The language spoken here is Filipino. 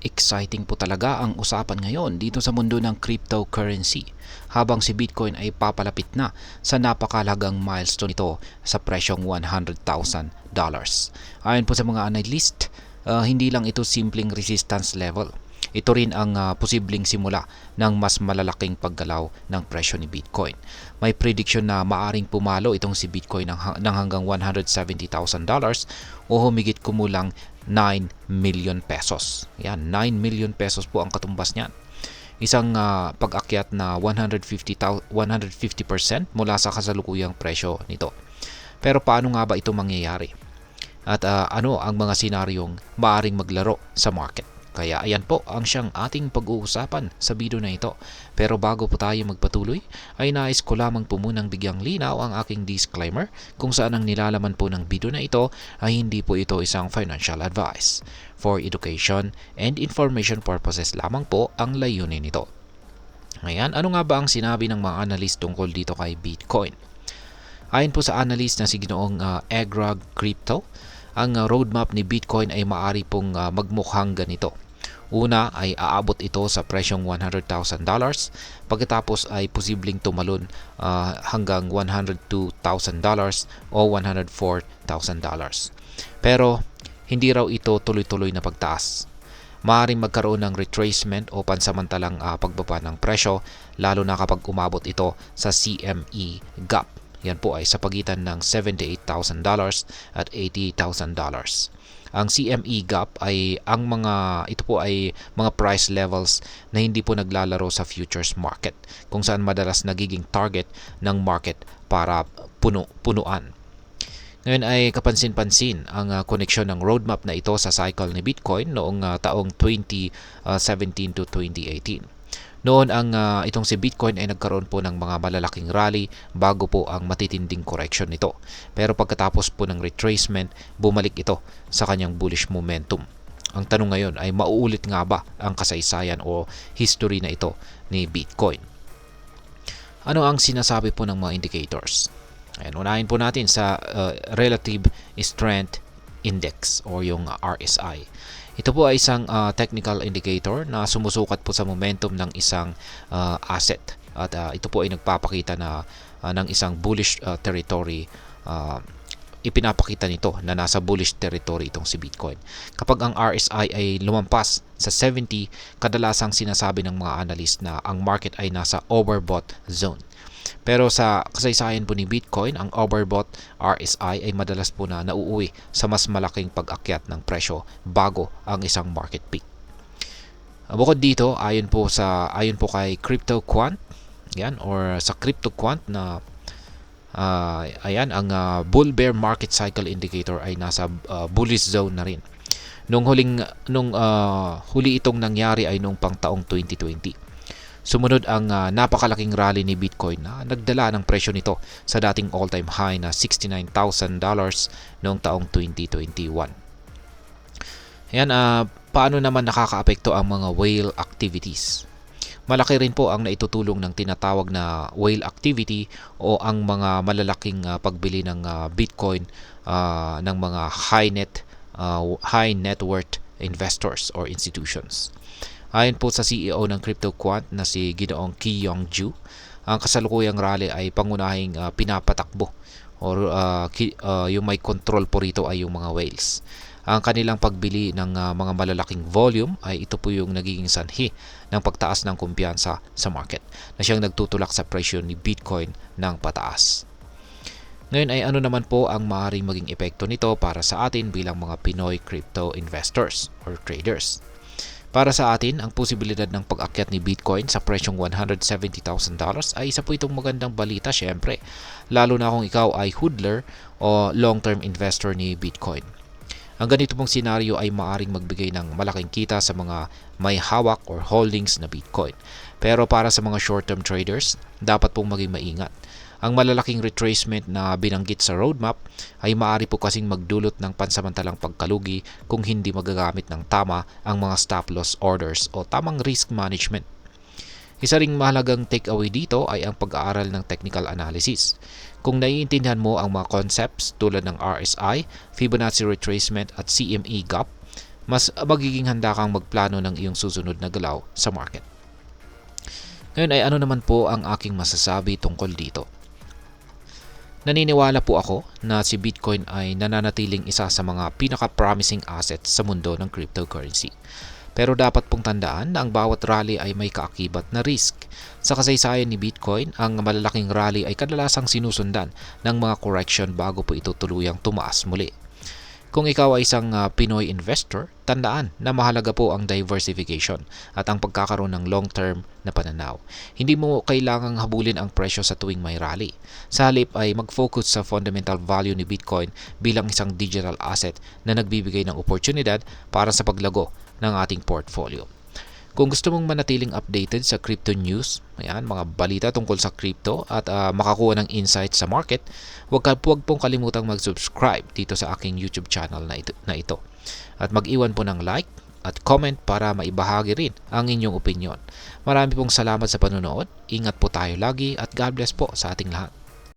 Exciting po talaga ang usapan ngayon dito sa mundo ng cryptocurrency habang si Bitcoin ay papalapit na sa napakalagang milestone ito sa presyong $100,000. Ayon po sa mga analyst, hindi lang ito simpleng resistance level. Ito rin ang posibleng simula ng mas malalaking paggalaw ng presyo ni Bitcoin. May prediction na maaring pumalo itong si Bitcoin ng hanggang $170,000 o humigit kumulang 9 million pesos. Yan, 9 million pesos po ang katumbas niyan. Isang pag-akyat na 150% mula sa kasalukuyang presyo nito. Pero paano nga ba ito mangyayari? At ano ang mga senaryong maaring maglaro sa market? Kaya ayan po ang siyang ating pag-uusapan sa video na ito. Pero bago po tayo magpatuloy, ay nais ko lamang po munang bigyang linaw ang aking disclaimer kung saan ang nilalaman po ng video na ito ay hindi po ito isang financial advice. For education and information purposes lamang po ang layunin nito. Ayan, ano nga ba ang sinabi ng mga analyst tungkol dito kay Bitcoin? Ayon po sa analyst na si Ginoong Agrag Crypto, ang roadmap ni Bitcoin ay maaari pong magmukhang ganito. Una ay aabot ito sa presyong $100,000, pagkatapos ay posibleng tumalon hanggang $102,000 o $104,000. Pero hindi raw ito tuloy-tuloy na pagtaas. Maaaring magkaroon ng retracement o pansamantalang pagbaba ng presyo lalo na kapag umabot ito sa CME gap. Yan po ay sa pagitan ng $78,000 at $80,000. Ang CME gap ay ito po ay mga price levels na hindi po naglalaro sa futures market, kung saan madalas nagiging target ng market para punuan. Ngayon ay kapansin-pansin ang koneksyon ng roadmap na ito sa cycle ni Bitcoin noong taong 2017 to 2018. Noon itong si Bitcoin ay nagkaroon po ng mga malalaking rally bago po ang matitinding correction nito. Pero pagkatapos po ng retracement, bumalik ito sa kanyang bullish momentum. Ang tanong ngayon ay mauulit nga ba ang kasaysayan o history na ito ni Bitcoin? Ano ang sinasabi po ng mga indicators? Ayan, unahin po natin sa Relative Strength Index o yung RSI. Ito po ay isang technical indicator na sumusukat po sa momentum ng isang asset. At ito po ay nagpapakita na ng isang bullish territory. Ipinapakita nito na nasa bullish territory itong si Bitcoin. Kapag ang RSI ay lumampas sa 70, kadalasang sinasabi ng mga analyst na ang market ay nasa overbought zone. Pero sa kasaysayan po ni Bitcoin, ang overbought RSI ay madalas po na nauuwi sa mas malaking pag-akyat ng presyo bago ang isang market peak. Bukod dito, ayon po kay CryptoQuant, yan, or sa CryptoQuant na ayan, ang bull bear market cycle indicator ay nasa bullish zone na rin. Nung huli itong nangyari ay nung pang taong 2020. Sumunod ang napakalaking rally ni Bitcoin na nagdala ng presyo nito sa dating all-time high na $69,000 noong taong 2021. Ayan, paano naman nakakaapekto ang mga whale activities? Malaki rin po ang naitutulong ng tinatawag na whale activity o ang mga malalaking pagbili ng Bitcoin ng mga high net worth investors or institutions. Ayon po sa CEO ng CryptoQuant na si Ginoong Kiyong Ju, ang kasalukuyang rally ay pangunahing pinapatakbo or yung may control po rito ay yung mga whales. Ang kanilang pagbili ng mga malalaking volume ay ito po yung nagiging sanhi ng pagtaas ng kumpiyansa sa market na siyang nagtutulak sa presyo ni Bitcoin ng pataas. Ngayon ay ano naman po ang maaaring maging epekto nito para sa atin bilang mga Pinoy crypto investors or traders. Para sa atin, ang posibilidad ng pag-akyat ni Bitcoin sa presyong $170,000 ay isa po itong magandang balita syempre, lalo na kung ikaw ay hodler o long-term investor ni Bitcoin. Ang ganito pong senaryo ay maaaring magbigay ng malaking kita sa mga may hawak or holdings na Bitcoin. Pero para sa mga short-term traders, dapat pong maging maingat. Ang malalaking retracement na binanggit sa roadmap ay maaari po kasing magdulot ng pansamantalang pagkalugi kung hindi magagamit ng tama ang mga stop loss orders o tamang risk management. Isa ring mahalagang takeaway dito ay ang pag-aaral ng technical analysis. Kung naiintindihan mo ang mga concepts tulad ng RSI, Fibonacci retracement at CME gap, mas magiging handa kang magplano ng iyong susunod na galaw sa market. Ngayon ay ano naman po ang aking masasabi tungkol dito? Naniniwala po ako na si Bitcoin ay nananatiling isa sa mga pinaka-promising assets sa mundo ng cryptocurrency. Pero dapat pong tandaan na ang bawat rally ay may kaakibat na risk. Sa kasaysayan ni Bitcoin, ang malalaking rally ay kadalasang sinusundan ng mga correction bago po ito tuluyang tumaas muli. Kung ikaw ay isang Pinoy investor, tandaan na mahalaga po ang diversification at ang pagkakaroon ng long-term na pananaw. Hindi mo kailangang habulin ang presyo sa tuwing may rally. Sa halip ay mag-focus sa fundamental value ni Bitcoin bilang isang digital asset na nagbibigay ng oportunidad para sa paglago ng ating portfolio. Kung gusto mong manatiling updated sa crypto news, mga balita tungkol sa crypto at makakuha ng insights sa market, huwag pong kalimutang mag-subscribe dito sa aking YouTube channel na ito. At mag-iwan po ng like at comment para maibahagi rin ang inyong opinion. Marami pong salamat sa panonood. Ingat po tayo lagi at God bless po sa ating lahat.